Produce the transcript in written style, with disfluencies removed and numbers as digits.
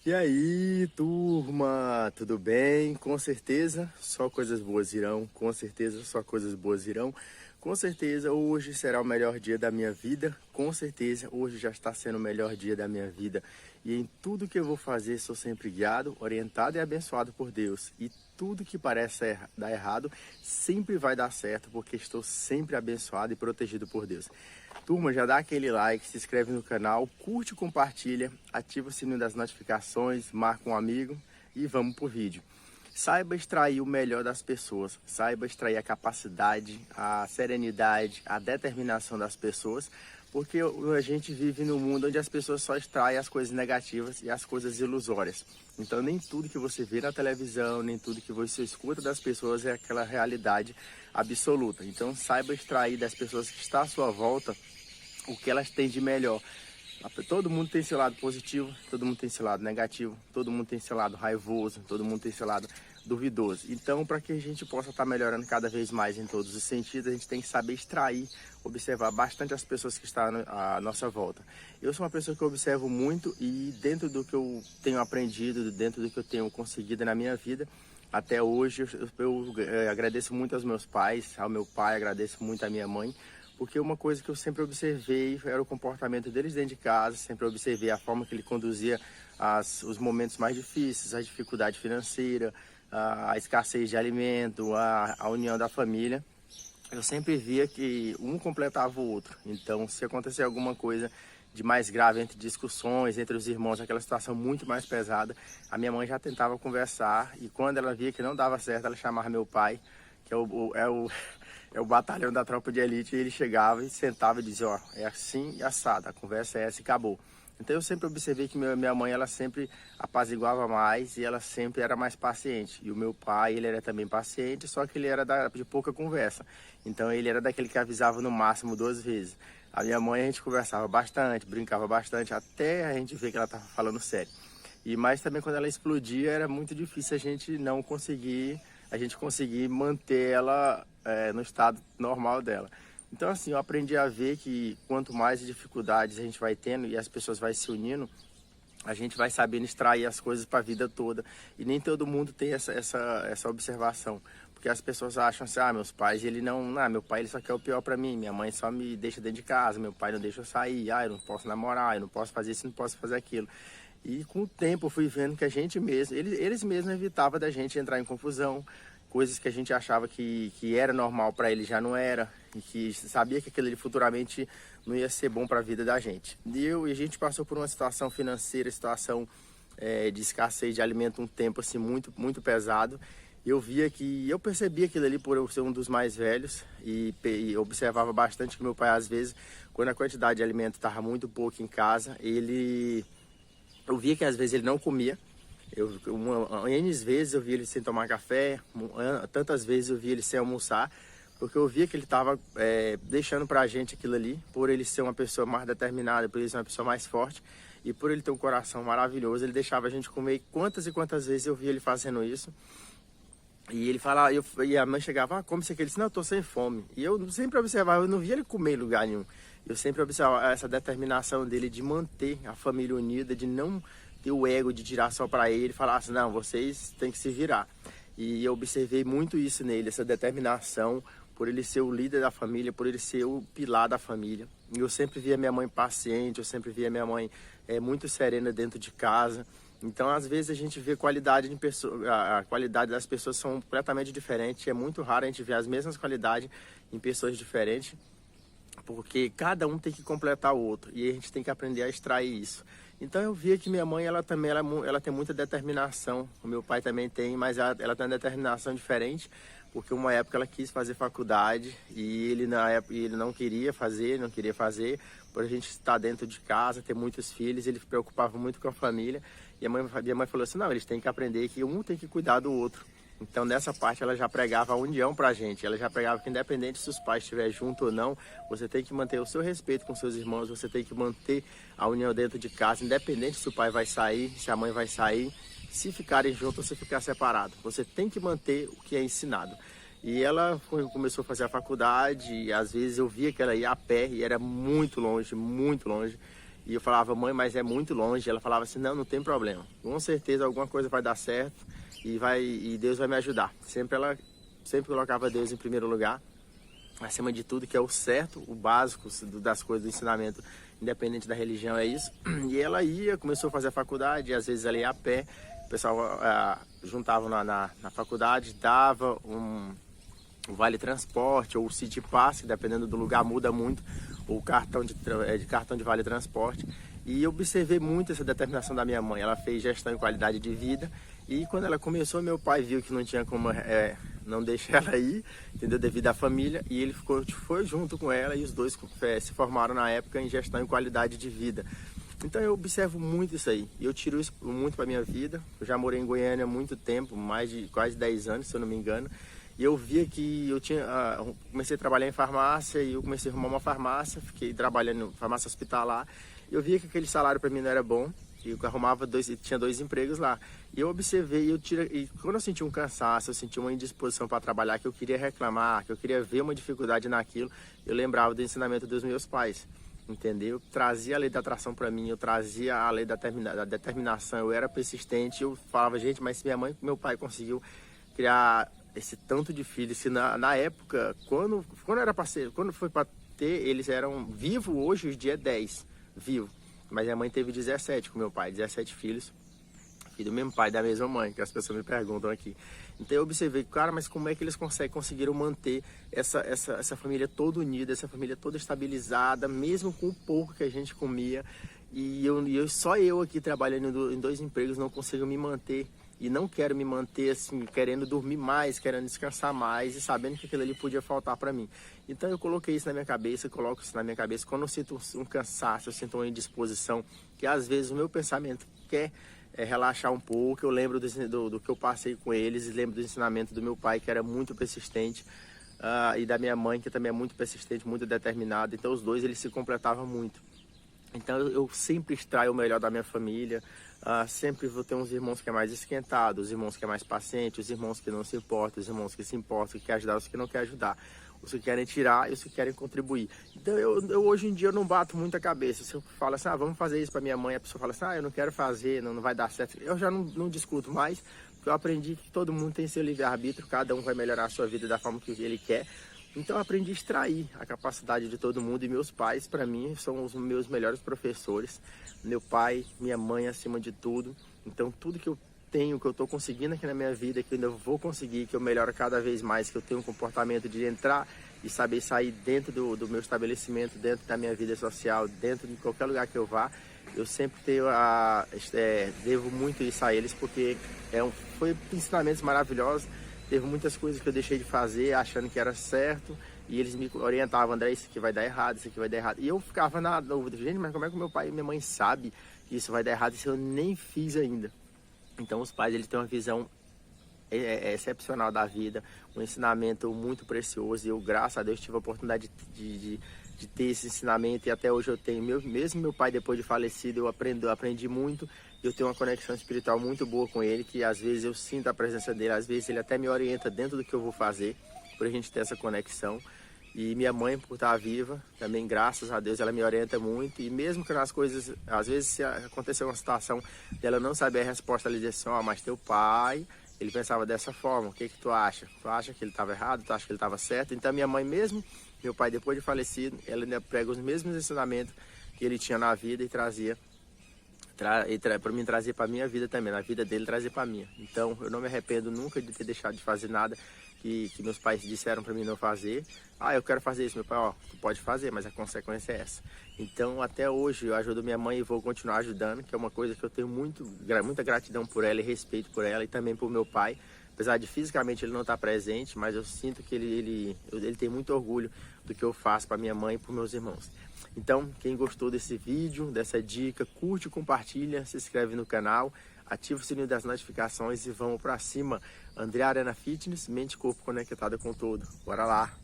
E aí, turma, tudo bem? Com certeza só coisas boas irão, com certeza só coisas boas irão. Com certeza hoje será o melhor dia da minha vida, com certeza hoje já está sendo o melhor dia da minha vida. E em tudo que eu vou fazer sou sempre guiado, orientado e abençoado por Deus. E tudo que parece dar errado sempre vai dar certo, porque estou sempre abençoado e protegido por Deus. Turma, já dá aquele like, se inscreve no canal, curte, compartilha, ativa o sininho das notificações, marca um amigo e vamos pro vídeo. Saiba extrair o melhor das pessoas, saiba extrair a capacidade, a serenidade, a determinação das pessoas, porque a gente vive num mundo onde as pessoas só extraem as coisas negativas e as coisas ilusórias. Então nem tudo que você vê na televisão, nem tudo que você escuta das pessoas é aquela realidade absoluta. Então saiba extrair das pessoas que estão à sua volta o que elas têm de melhor. Todo mundo tem seu lado positivo, todo mundo tem seu lado negativo, todo mundo tem seu lado raivoso, todo mundo tem seu lado duvidoso. Então, para que a gente possa estar melhorando cada vez mais em todos os sentidos, a gente tem que saber extrair, observar bastante as pessoas que estão à nossa volta. Eu sou uma pessoa que observo muito e dentro do que eu tenho aprendido, dentro do que eu tenho conseguido na minha vida, até hoje eu agradeço muito aos meus pais, ao meu pai, agradeço muito à minha mãe, porque uma coisa que eu sempre observei era o comportamento deles dentro de casa, sempre observei a forma que ele conduzia os momentos mais difíceis, a dificuldade financeira, a escassez de alimento, a união da família. Eu sempre via que um completava o outro. Então, se acontecer alguma coisa de mais grave entre discussões, entre os irmãos, aquela situação muito mais pesada, a minha mãe já tentava conversar e quando ela via que não dava certo, ela chamava meu pai, que é o batalhão da tropa de elite, e ele chegava e sentava e dizia, ó, é assim e assado, a conversa é essa e acabou. Então eu sempre observei que minha mãe, ela sempre apaziguava mais e ela sempre era mais paciente. E o meu pai, ele era também paciente, só que ele era de pouca conversa. Então ele era daquele que avisava no máximo 2 vezes. A minha mãe, a gente conversava bastante, brincava bastante, até a gente ver que ela estava falando sério. Mas também quando ela explodia, era muito difícil a gente conseguir manter ela no estado normal dela. Então assim, eu aprendi a ver que quanto mais dificuldades a gente vai tendo e as pessoas vão se unindo, a gente vai sabendo extrair as coisas para a vida toda. E nem todo mundo tem essa observação. Porque as pessoas acham assim, meus pais, meu pai ele só quer o pior para mim, minha mãe só me deixa dentro de casa, meu pai não deixa eu sair, eu não posso namorar, eu não posso fazer isso, não posso fazer aquilo. E com o tempo eu fui vendo que a gente mesmo, eles mesmos evitavam da gente entrar em confusão, coisas que a gente achava que era normal para ele já não era, e que sabia que aquilo ali futuramente não ia ser bom para a vida da gente. E a gente passou por uma situação financeira, situação de escassez de alimento um tempo assim muito pesado. Eu percebia aquilo ali por eu ser um dos mais velhos e observava bastante que meu pai às vezes, quando a quantidade de alimento estava muito pouco em casa, eu via que às vezes ele não comia. N vezes eu via ele sem tomar café, tantas vezes eu via ele sem almoçar, porque eu via que ele estava deixando para a gente aquilo ali, por ele ser uma pessoa mais determinada, por ele ser uma pessoa mais forte e por ele ter um coração maravilhoso, ele deixava a gente comer. Quantas e quantas vezes eu via ele fazendo isso. E ele falava, e a mãe chegava, come isso aqui. Ele disse, não, eu tô sem fome. E eu sempre observava, eu não via ele comer em lugar nenhum. Eu sempre observava essa determinação dele de manter a família unida, de não ter o ego de tirar só para ele e falar assim, não, vocês têm que se virar. E eu observei muito isso nele, essa determinação, por ele ser o líder da família, por ele ser o pilar da família. E eu sempre via minha mãe paciente, eu sempre via minha mãe muito serena dentro de casa. Então, às vezes, a gente vê qualidade de pessoa, a qualidade das pessoas são completamente diferentes. É muito raro a gente ver as mesmas qualidades em pessoas diferentes, porque cada um tem que completar o outro e a gente tem que aprender a extrair isso. Então, eu via que minha mãe, ela tem muita determinação. O meu pai também tem, mas ela tem uma determinação diferente, porque uma época ela quis fazer faculdade e ele não queria fazer, por a gente estar dentro de casa, ter muitos filhos, ele se preocupava muito com a família. E a minha mãe falou assim, não, eles têm que aprender que um tem que cuidar do outro. Então, nessa parte, ela já pregava a união pra gente. Ela já pregava que, independente se os pais estiverem juntos ou não, você tem que manter o seu respeito com seus irmãos, você tem que manter a união dentro de casa, independente se o pai vai sair, se a mãe vai sair, se ficarem juntos ou se ficar separado. Você tem que manter o que é ensinado. E ela começou a fazer a faculdade, e às vezes eu via que ela ia a pé, e era muito longe, muito longe. E eu falava, mãe, mas é muito longe. Ela falava assim, não tem problema. Com certeza alguma coisa vai dar certo e Deus vai me ajudar. Sempre colocava Deus em primeiro lugar, acima de tudo, que é o certo, o básico das coisas do ensinamento, independente da religião, é isso. E ela começou a fazer a faculdade, às vezes ela ia a pé, o pessoal juntava na faculdade, dava um vale transporte ou o City Pass, que dependendo do lugar muda muito, o cartão de vale transporte. E eu observei muito essa determinação da minha mãe. Ela fez gestão em qualidade de vida e quando ela começou, meu pai viu que não tinha como não deixar ela ir, entendeu? Devido à família, e ele foi junto com ela e os dois se formaram na época em gestão em qualidade de vida. Então eu observo muito isso aí, e eu tiro isso muito para minha vida. Eu já morei em Goiânia há muito tempo, mais de quase 10 anos, se eu não me engano. E eu via que comecei a trabalhar em farmácia e eu comecei a arrumar uma farmácia, fiquei trabalhando em farmácia hospitalar. E eu via que aquele salário para mim não era bom, e eu arrumava tinha 2 empregos lá. E eu observei, e quando eu senti um cansaço, eu senti uma indisposição para trabalhar, que eu queria reclamar, que eu queria ver uma dificuldade naquilo, eu lembrava do ensinamento dos meus pais, entendeu? Eu trazia a lei da atração para mim, eu trazia a lei da determinação, eu era persistente, eu falava, gente, mas se minha mãe e meu pai conseguiu criar esse tanto de filhos, se na época, quando foi para ter, eles eram vivos, hoje os dias 10 vivos, mas minha mãe teve 17 com meu pai, 17 filhos, filho do mesmo pai, da mesma mãe, que as pessoas me perguntam aqui. Então eu observei, cara, mas como é que eles conseguiram manter essa família toda unida, essa família toda estabilizada, mesmo com o pouco que a gente comia, e só eu aqui trabalhando em 2 empregos não consigo me manter. E não quero me manter assim, querendo dormir mais, querendo descansar mais e sabendo que aquilo ali podia faltar para mim. Então eu coloquei isso na minha cabeça, coloco isso na minha cabeça. Quando eu sinto um cansaço, eu sinto uma indisposição, que às vezes o meu pensamento quer relaxar um pouco, eu lembro do que eu passei com eles, lembro do ensinamento do meu pai, que era muito persistente, e da minha mãe, que também é muito persistente, muito determinada. Então os dois, eles se completavam muito. Então eu sempre extraio o melhor da minha família, sempre vou ter uns irmãos que é mais esquentado, os irmãos que é mais paciente, os irmãos que não se importam, os irmãos que se importam, que querem ajudar, os que não querem ajudar, os que querem tirar e os que querem contribuir. Então eu hoje em dia eu não bato muita cabeça. Se eu falo assim, vamos fazer isso para minha mãe, a pessoa fala assim, eu não quero fazer, não vai dar certo. Eu já não discuto mais, porque eu aprendi que todo mundo tem seu livre-arbítrio, cada um vai melhorar a sua vida da forma que ele quer. Então eu aprendi a extrair a capacidade de todo mundo, e meus pais, para mim, são os meus melhores professores. Meu pai, minha mãe, acima de tudo. Então tudo que eu tenho, que eu estou conseguindo aqui na minha vida, que eu ainda vou conseguir, que eu melhoro cada vez mais, que eu tenho um comportamento de entrar e saber sair dentro do meu estabelecimento, dentro da minha vida social, dentro de qualquer lugar que eu vá, eu sempre devo muito isso a eles, porque foi ensinamentos maravilhosos. Teve muitas coisas que eu deixei de fazer achando que era certo, e eles me orientavam, André, isso aqui vai dar errado, isso aqui vai dar errado. E eu ficava na dúvida, gente, mas como é que meu pai e minha mãe sabem que isso vai dar errado, isso eu nem fiz ainda? Então os pais, eles têm uma visão excepcional da vida, um ensinamento muito precioso, e eu, graças a Deus, tive a oportunidade de ter esse ensinamento, e até hoje eu tenho. Mesmo meu pai, depois de falecido, eu aprendi muito. Eu tenho uma conexão espiritual muito boa com ele, que às vezes eu sinto a presença dele, às vezes ele até me orienta dentro do que eu vou fazer, por a gente ter essa conexão. E minha mãe, por estar viva, também, graças a Deus, ela me orienta muito. E mesmo que nas coisas, às vezes, se acontecer uma situação dela não saber a resposta, ela diz assim, mas teu pai, ele pensava dessa forma, o que tu acha? Tu acha que ele estava errado? Tu acha que ele estava certo? Então minha mãe mesmo, meu pai depois de falecido, ela ainda prega os mesmos ensinamentos que ele tinha na vida e trazia para mim, trazer para minha vida também, na vida dele trazer para minha. Então eu não me arrependo nunca de ter deixado de fazer nada que meus pais disseram para mim não fazer. Eu quero fazer isso, meu pai, tu pode fazer, mas a consequência é essa. Então até hoje eu ajudo minha mãe e vou continuar ajudando, que é uma coisa que eu tenho muita gratidão por ela e respeito por ela, e também por meu pai. Apesar de fisicamente ele não estar presente, mas eu sinto que ele tem muito orgulho do que eu faço para minha mãe e para meus irmãos. Então, quem gostou desse vídeo, dessa dica, curte, compartilha, se inscreve no canal, ativa o sininho das notificações e vamos para cima. André Arena Fitness, mente e corpo conectada com tudo. Bora lá!